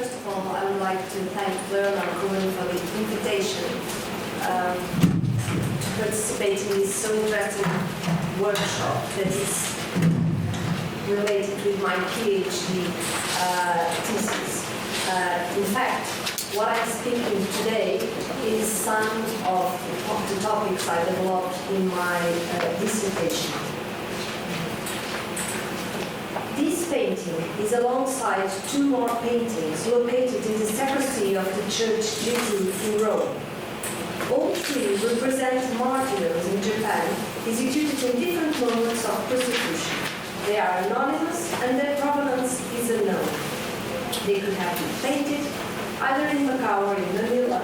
First of all, I would like to thank Fernandes for the invitation to participate in this so interesting workshop that is related with my PhD thesis. In fact, what I'm speaking today is some of the topics I developed in my dissertation. This painting is alongside two more paintings located in the sacristy of the Church G2 in Rome. All three represent martyrs in Japan, executed in different moments of persecution. They are anonymous and their provenance is unknown. They could have been painted either in Macau or in Manila,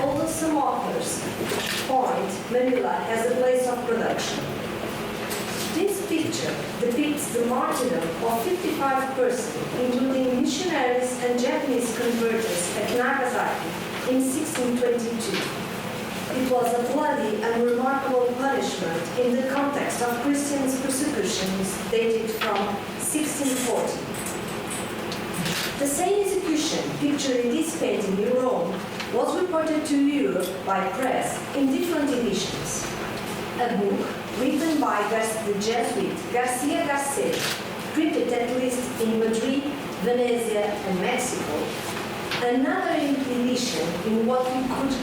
although some authors point Manila as a place of production. This picture depicts the martyrdom of 55 persons, including missionaries and Japanese converters at Nagasaki in 1622. It was a bloody and remarkable punishment in the context of Christian persecutions dated from 1640. The same execution pictured in this painting in Rome was reported to Europe by press in different editions. A book written by the Jesuit Garcia Garces, printed at least in Madrid, Venezia, and Mexico. Another edition in what we could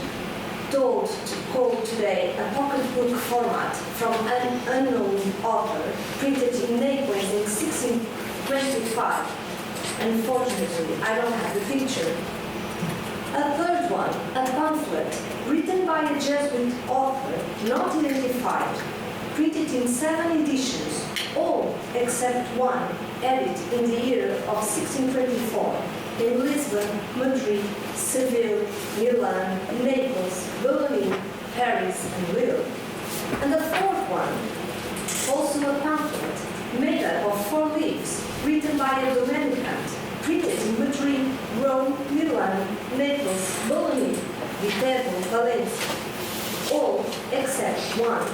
call today a pocketbook format from an unknown author, printed in Naples in 1625. Unfortunately, I don't have the picture. A third one, a pamphlet, written by a Jesuit author, not identified, printed in 7 editions, all except one, edited in the year of 1624, in Lisbon, Madrid, Seville, Milan, Naples, Bologna, Paris, and Lille. And the fourth one, also a pamphlet, made up of 4 leaves, written by a Dominican, printed in Madrid, Rome, Milan, Naples, Bologna, Viterbo, Valencia, all except one,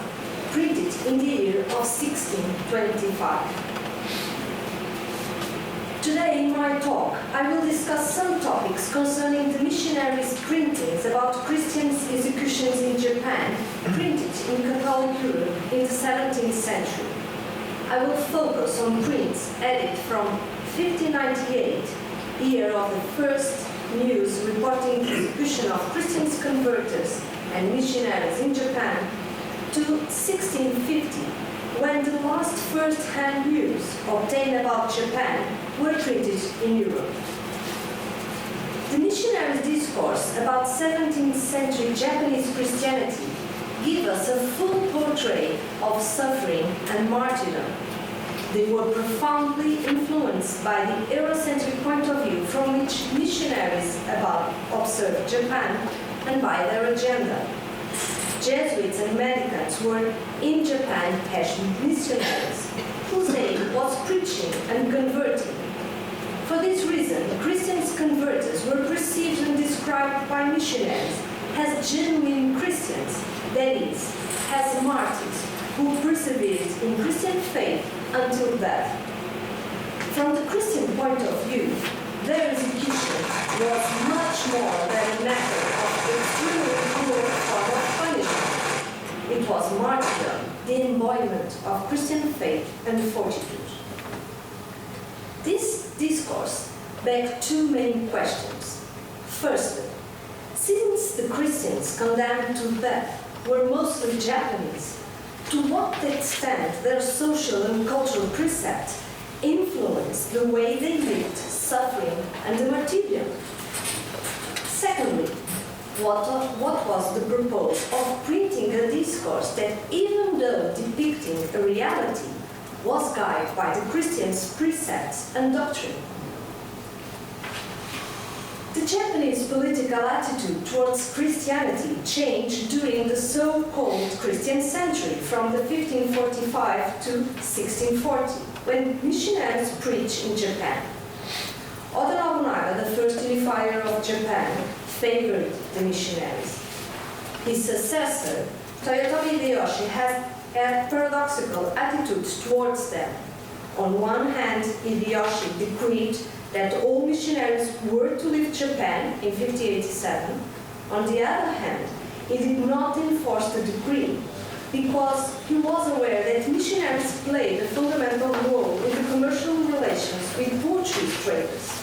printed in the year of 1625. Today in my talk, I will discuss some topics concerning the missionaries' printings about Christians' executions in Japan, printed in Catholic Europe in the 17th century. I will focus on prints added from 1598, year of the first news reporting the execution of Christian converters and missionaries in Japan, to 1650, when the last first-hand news obtained about Japan were printed in Europe. The missionaries' discourse about 17th century Japanese Christianity give us a full portrait of suffering and martyrdom. They were profoundly influenced by the Eurocentric point of view from which missionaries observed Japan and by their agenda. Jesuits and mendicants were in Japan as missionaries, whose aim was preaching and converting. For this reason, Christian converters were perceived and described by missionaries as genuine Christians, that is, as martyrs who persevered in Christian faith until death. From the Christian point of view, their execution was much more than a matter of extremely cruel form of punishment. It was martyrdom, the embodiment of Christian faith and fortitude. This discourse begged 2 main questions. Firstly, since the Christians condemned to death were mostly Japanese, to what extent their social and cultural precepts influenced the way they lived, suffering, and the martyrdom? Secondly, what was the purpose of printing a discourse that, even though depicting a reality, was guided by the Christians' precepts and doctrine? The Japanese political attitude towards Christianity changed during the so-called Christian century from the 1545 to 1640, when missionaries preached in Japan. Oda Nobunaga, the first unifier of Japan, favored the missionaries. His successor, Toyotomi Hideyoshi, had a paradoxical attitude towards them. On one hand, Hideyoshi decreed that all missionaries were to leave Japan in 1587. On the other hand, he did not enforce the decree because he was aware that missionaries played a fundamental role in the commercial relations with Portuguese traders.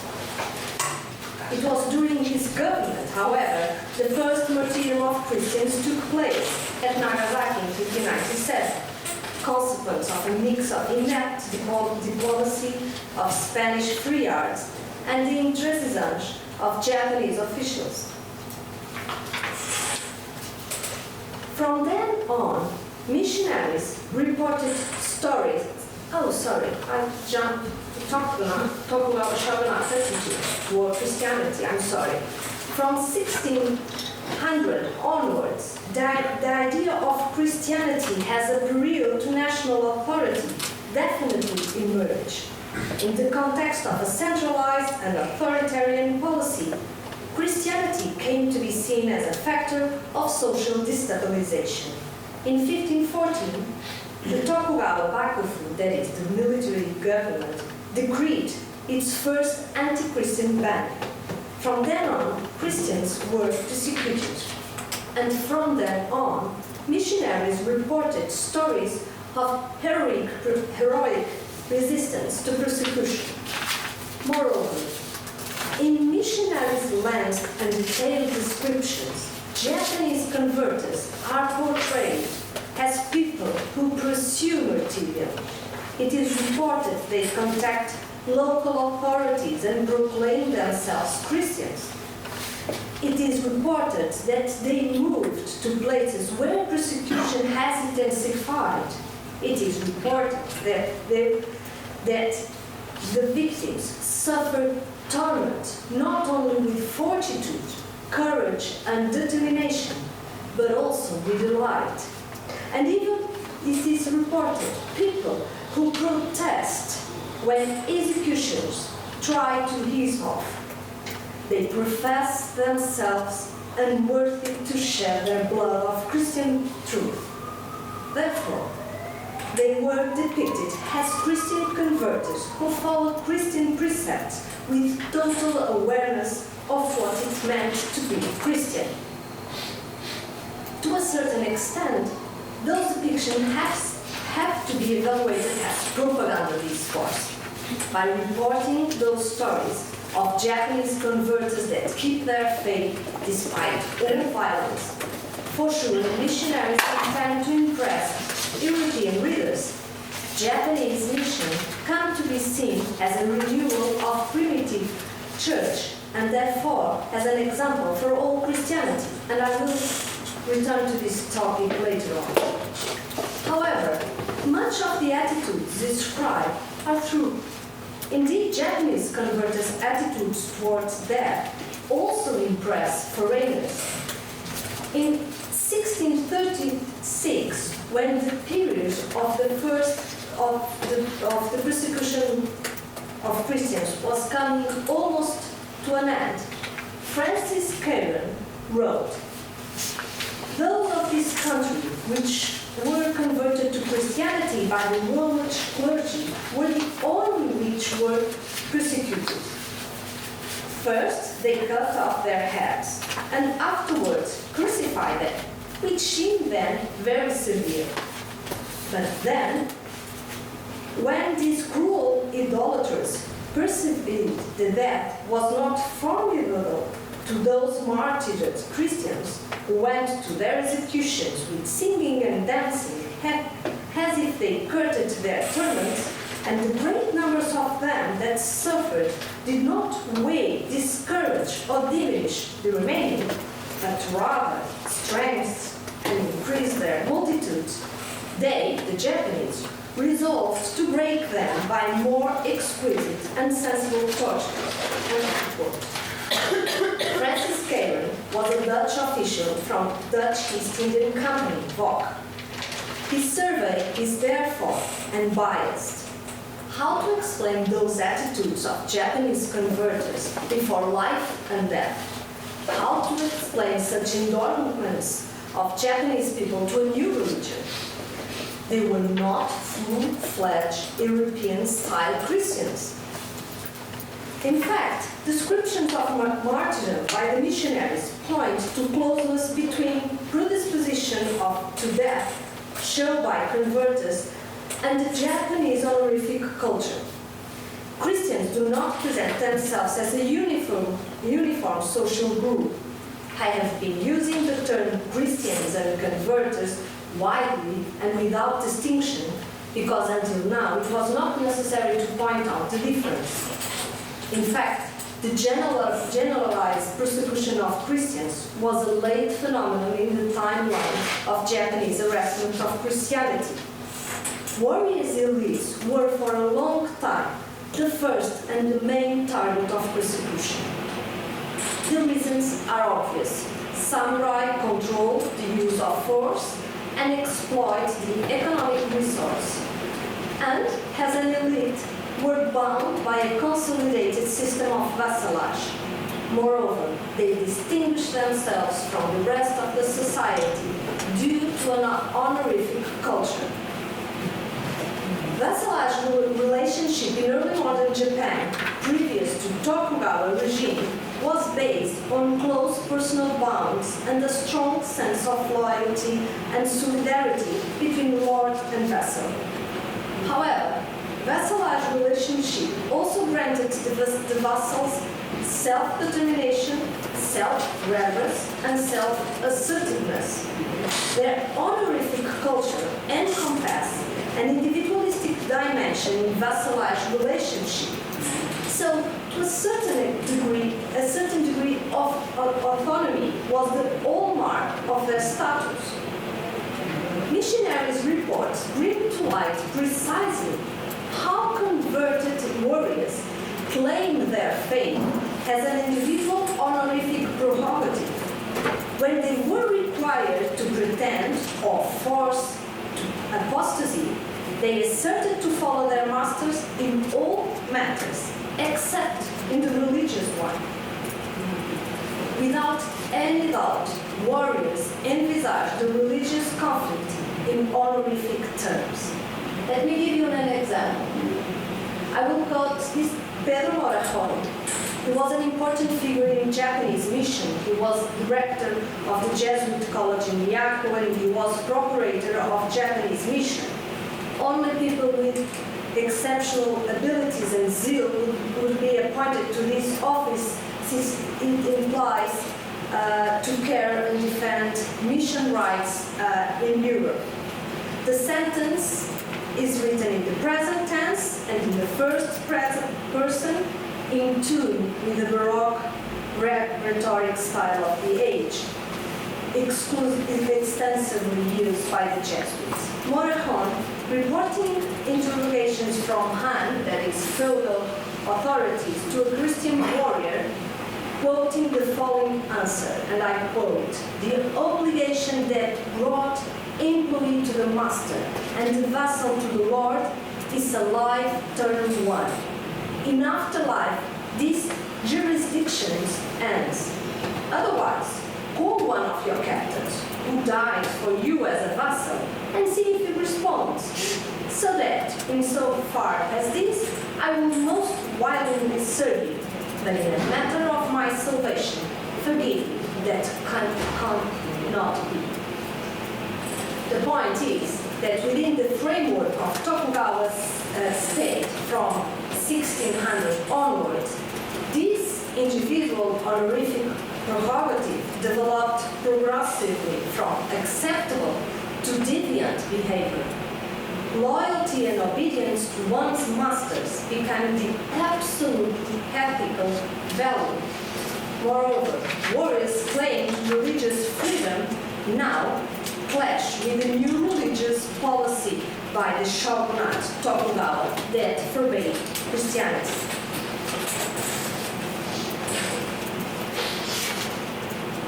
It was during his government, however, the first martyrdom of Christians took place at Nagasaki in 1597, consequence of a mix of inept diplomacy of Spanish free arts and the intransigence of Japanese officials. From then on, missionaries reported stories. Oh, sorry, I jumped. Talk about Shogunate attitude toward Christianity. I'm sorry. From 1600 onwards, the idea of Christianity as a barrier to national authority definitely emerged. In the context of a centralized and authoritarian policy, Christianity came to be seen as a factor of social destabilization. In 1514, the Tokugawa Bakufu, that is the military government, decreed its first anti-Christian ban. From then on, Christians were persecuted. And from then on, missionaries reported stories of heroic resistance to persecution. Moreover, in missionaries' lands and detailed descriptions, Japanese converters are portrayed as people who pursue martyrdom. It is reported they contact local authorities and proclaim themselves Christians. It is reported that they moved to places where persecution has intensified. It is reported that the victims suffered torment not only with fortitude, courage, and determination, but also with delight. And even this is reported, people who protest when executions try to ease off. They profess themselves unworthy to shed their blood of Christian truth. Therefore, they were depicted as Christian converters who followed Christian precepts with total awareness of what it meant to be Christian. To a certain extent, those depictions have to be evaluated as propaganda discourse. By reporting those stories of Japanese converters that keep their faith despite all violence, for sure missionaries intend to impress European readers. Japanese mission come to be seen as a renewal of primitive church and therefore as an example for all Christianity, and I will return to this topic later on. However, much of the attitudes described are true. Indeed, Japanese converters' attitudes towards death also impress foreigners. In 1636, when the period of the persecution of Christians was coming almost to an end, Francis Caron wrote, "Those of this country which were converted to Christianity by the Roman clergy were the only which were persecuted. First, they cut off their heads, and afterwards crucified them, which seemed then very severe. But then, when these cruel idolaters perceived the death was not formidable to those martyred Christians who went to their executions with singing and dancing, as if they courted their torments, and the great numbers of them that suffered did not weigh, discourage, or diminish the remaining, but rather strengthened and increased their multitudes, they, the Japanese, resolved to break them by more exquisite and sensible torture." Francis Caron was a Dutch official from Dutch East Indian Company, VOC. His survey is therefore unbiased. How to explain those attitudes of Japanese converters before life and death? How to explain such endowments of Japanese people to a new religion? They were not full-fledged European-style Christians. In fact, descriptions of martyrdom by the missionaries point to closeness between predisposition to death shown by converters and the Japanese honorific culture. Christians do not present themselves as a uniform social group. I have been using the term Christians and converters widely and without distinction because until now it was not necessary to point out the difference. In fact, the generalized persecution of Christians was a late phenomenon in the timeline of Japanese harassment of Christianity. Warriors elites were for a long time the first and the main target of persecution. The reasons are obvious. Samurai control the use of force and exploit the economic resource, and as an elite were bound by a consolidated system of vassalage. Moreover, they distinguished themselves from the rest of the society due to an honorific culture. Vassalage relationship in early modern Japan, previous to Tokugawa regime, was based on close personal bonds and a strong sense of loyalty and solidarity between lord and vassal. However, vassalage relationship also granted the vassals self-determination, self-reverence, and self-assertiveness. Their honorific culture encompassed an individualistic dimension in vassalage relationship. So, to a certain degree of autonomy was the hallmark of their status. Missionaries' reports bring to light precisely how converted warriors claim their faith as an individual honorific prerogative. When they were required to pretend or force apostasy, they asserted to follow their masters in all matters, except in the religious one. Without any doubt, warriors envisaged the religious conflict in honorific terms. Let me give you an example. I will quote this Pedro Morajon. He was an important figure in Japanese mission. He was director of the Jesuit College in Miyako, and he was procurator of Japanese mission. Only people with exceptional abilities and zeal would be appointed to this office, since it implies to care and defend mission rights in Europe. The sentence is written in the present tense and in the first person, in tune with the Baroque rhetoric style of the age, extensively used by the Jesuits. Morajon, reporting interrogations from Han, that is, feudal authorities, to a Christian warrior, quoting the following answer, and I quote, "The obligation that brought employee to the master and the vassal to the lord is a life-term one. In afterlife, this jurisdiction ends. Otherwise, call one of your captains who died for you as a vassal and see if he responds, so that, in so far as this, I will most willingly serve you, but in a matter of my salvation, forgive me that cannot be." The point is that within the framework of Tokugawa's state from 1600 onwards, this individual honorific prerogative developed progressively from acceptable to deviant behavior. Loyalty and obedience to one's masters became the absolute ethical value. Moreover, warriors claimed religious freedom now clash with the new religious policy by the shogunate Tokugawa that forbade Christianity.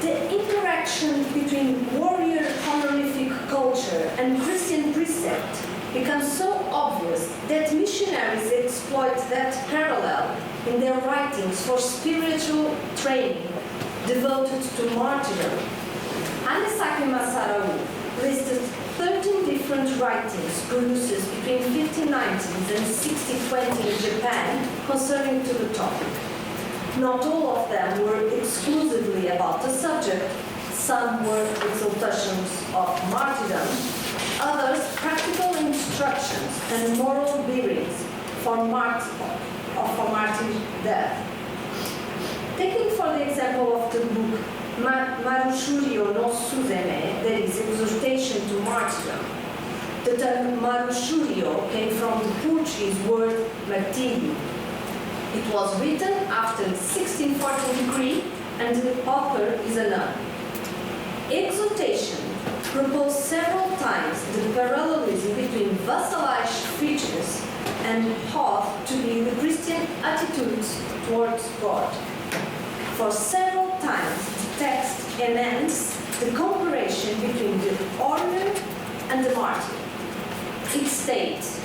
The interaction between warrior honorific culture and Christian precept becomes so obvious that missionaries exploit that parallel in their writings for spiritual training devoted to martyrdom. Anisaki Masarau listed 13 different writings produced between 1590s and 1620 in Japan concerning to the topic. Not all of them were exclusively about the subject. Some were exaltations of martyrdom, others practical instructions and moral bearings for martyr death. Taking for the example of the book Marushurio no Suzeme, that is exhortation to martyrdom. The term Marushurio came from the Portuguese word martírio. It was written after 1614 decree, and the author is a nun. Exhortation proposed several times the parallelism between vassalized features and ought to be the Christian attitudes towards God. For several times, the text enacts the comparison between the warrior and the martyr. It states,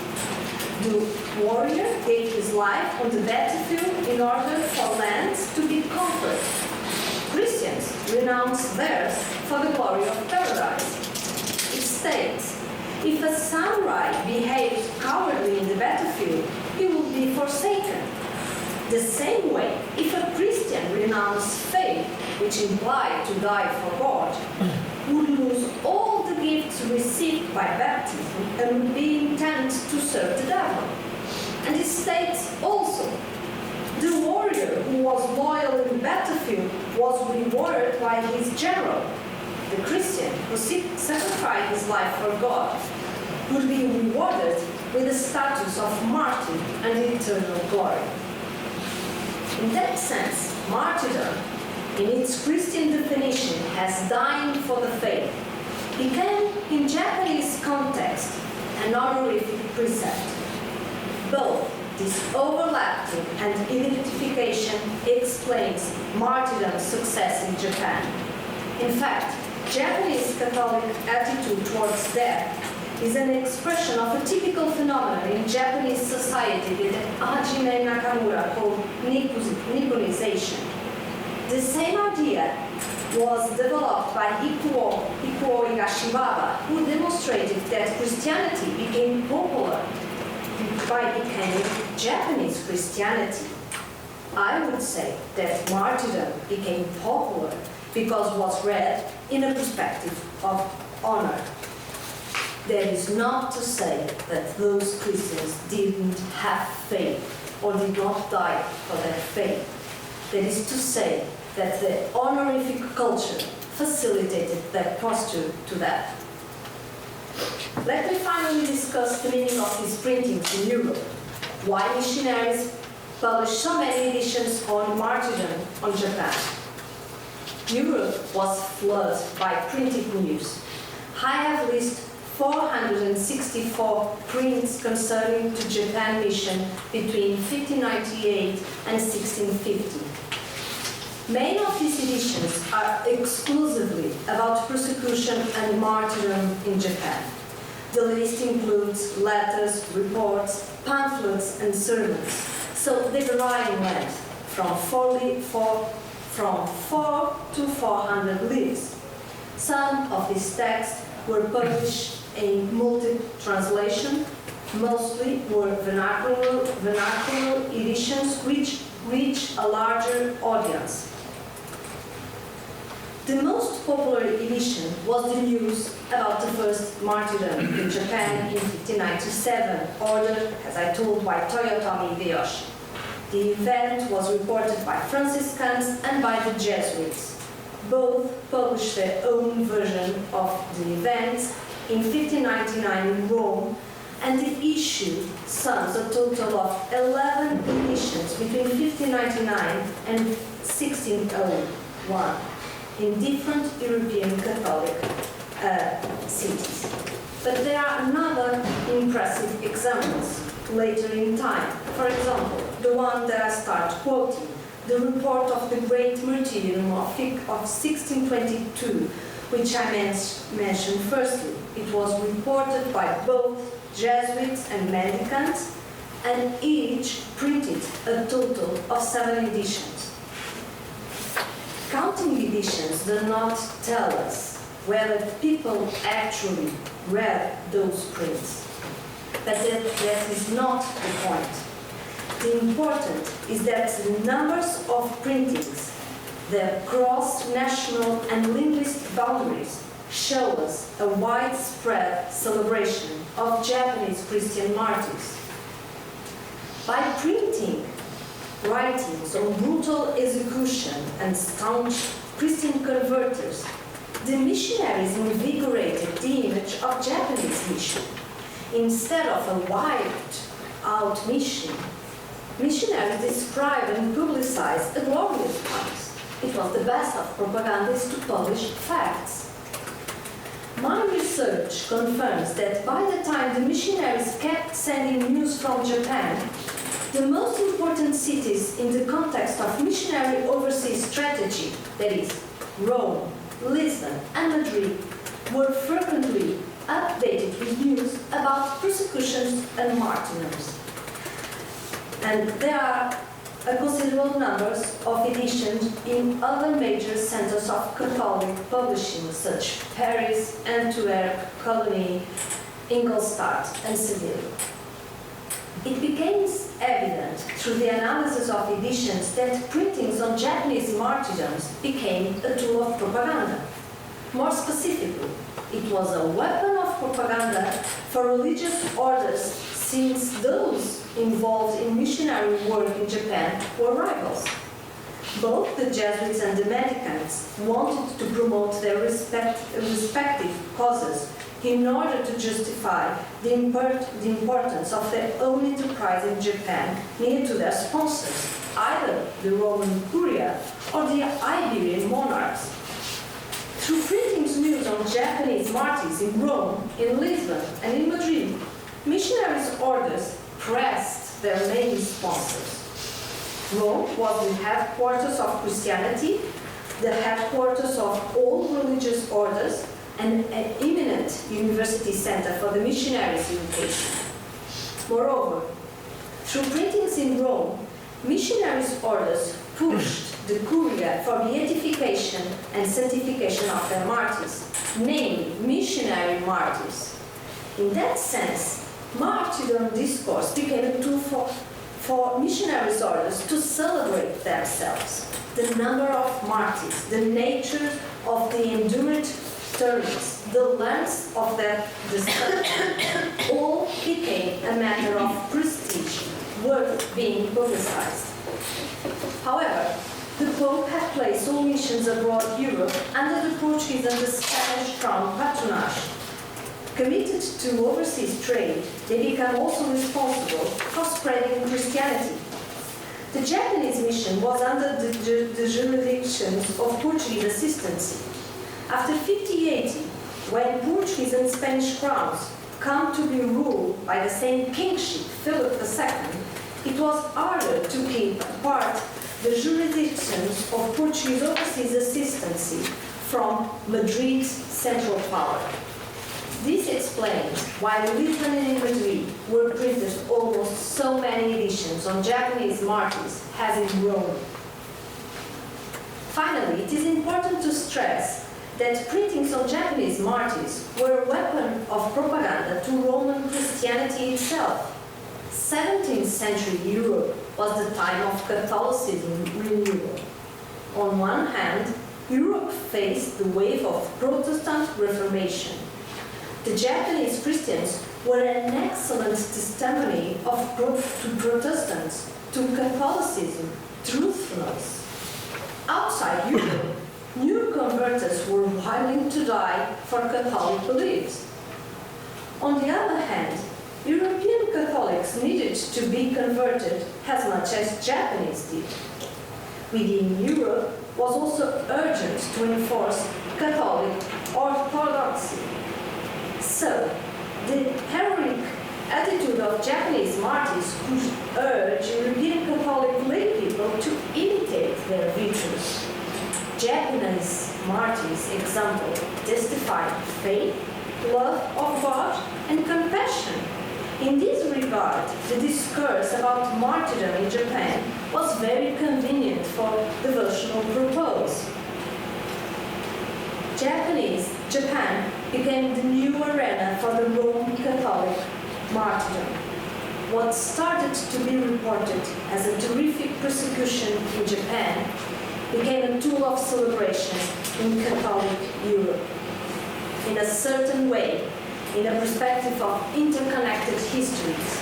the warrior gave his life on the battlefield in order for lands to be conquered. Christians renounced theirs for the glory of paradise. It states, if a samurai behaves cowardly in the battlefield, he will be forsaken. The same way, if a Christian renounced faith, which implied to die for God, would lose all the gifts received by baptism and would be intent to serve the devil. And it states also, the warrior who was loyal in the battlefield was rewarded by his general. The Christian who sacrificed his life for God would be rewarded with the status of martyr and eternal glory. In that sense, martyrdom, in its Christian definition as dying for the faith, became, in Japanese context, an honorific precept. Both this overlapping and identification explains martyrdom's success in Japan. In fact, Japanese Catholic attitude towards death is an expression of a typical phenomenon in Japanese society with Hajime Nakamura called Nipponization. The same idea was developed by Ikuo Higashibaba, who demonstrated that Christianity became popular by becoming Japanese Christianity. I would say that martyrdom became popular because it was read in a perspective of honor. That is not to say that those Christians didn't have faith or did not die for their faith. That is to say that the honorific culture facilitated their posture to that. Let me finally discuss the meaning of these printings in Europe. Why missionaries published so many editions on martyrdom on Japan. Europe was flooded by printed news. I have listed 464 prints concerning the Japan mission between 1598 and 1650. Many of these editions are exclusively about persecution and martyrdom in Japan. The list includes letters, reports, pamphlets, and sermons, so they vary in length from 4 to 400 leaves. Some of these texts were published in multi-translation. Mostly were vernacular editions which reach a larger audience. The most popular edition was the news about the first martyrdom in Japan in 1597, ordered, as I told, by Toyotomi Hideyoshi. The event was reported by Franciscans and by the Jesuits. Both published their own version of the events in 1599 in Rome, and they issued sums a total of 11 editions between 1599 and 1601 in different European Catholic cities. But there are another impressive examples later in time. For example, the one that I start quoting, the report of the Great Martyrdom of 1622, which I mentioned firstly. It was reported by both Jesuits and Mendicants, and each printed a total of 7 editions. Counting editions do not tell us whether people actually read those prints. But that is not the point. The important is that the numbers of printings, the cross-national and linguistic boundaries, show us a widespread celebration of Japanese Christian martyrs. By printing writings on brutal execution and staunch Christian converters, the missionaries invigorated the image of Japanese mission. Instead of a wiped-out mission, missionaries described and publicized a glorious one. It was the best of propagandists to publish facts. My research confirms that by the time the missionaries kept sending news from Japan, the most important cities in the context of missionary overseas strategy, that is, Rome, Lisbon, and Madrid, were frequently updated with news about persecutions and martyrdoms. And there are a considerable numbers of editions in other major centers of Catholic publishing, such as Paris, Antwerp, Cologne, Ingolstadt, and Seville. It became evident through the analysis of editions that printings on Japanese martyrdoms became a tool of propaganda. More specifically, it was a weapon of propaganda for religious orders, since those involved in missionary work in Japan were rivals. Both the Jesuits and the Mendicants wanted to promote their respective causes in order to justify the importance of their own enterprise in Japan near to their sponsors, either the Roman Curia or the Iberian monarchs. Through printings news on Japanese martyrs in Rome, in Lisbon, and in Madrid, missionaries' orders pressed their main sponsors. Rome was the headquarters of Christianity, the headquarters of all religious orders, and an eminent university center for the missionaries' education. Moreover, through printings in Rome, missionaries' orders pushed the Curia for beatification and sanctification of their martyrs, namely missionary martyrs. In that sense, martyrdom discourse became a tool for missionaries' orders to celebrate themselves. The number of martyrs, the nature of the endured terms, the length of their destruction, all became a matter of prestige worth being publicized. However, the Pope had placed all missions abroad Europe under the Portuguese and the Spanish crown patronage. Committed to overseas trade, they became also responsible for spreading Christianity. The Japanese mission was under the jurisdiction of Portuguese assistance. After 1580, when Portuguese and Spanish crowns come to be ruled by the same kingship, Philip II, it was harder to keep apart the jurisdictions of Portuguese overseas assistance from Madrid's central power. This explains why Lisbon and Madrid were printed almost so many editions on Japanese martyrs as in Rome. Finally, it is important to stress that printings on Japanese martyrs were a weapon of propaganda to Roman Christianity itself. 17th century Europe was the time of Catholicism renewal. On one hand, Europe faced the wave of Protestant Reformation. The Japanese Christians were an excellent testimony to Protestants, to Catholicism, truthfulness. Outside Europe, new converts were willing to die for Catholic beliefs. On the other hand, European Catholics needed to be converted as much as Japanese did. Within Europe was also urgent to enforce Catholic orthodoxy. So, the heroic attitude of Japanese martyrs could urge European Catholic lay people to imitate their virtues. Japanese martyrs' example testified faith, love of God, and compassion. In this regard, the discourse about martyrdom in Japan was very convenient for the devotional purpose. Japan became the new arena for the Roman Catholic martyrdom. what started to be reported as a terrific persecution in Japan became a tool of celebration in Catholic Europe. In a certain way, in a perspective of interconnected histories,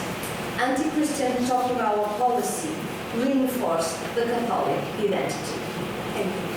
anti-Christian Tokugawa policy reinforced the Catholic identity. Thank you.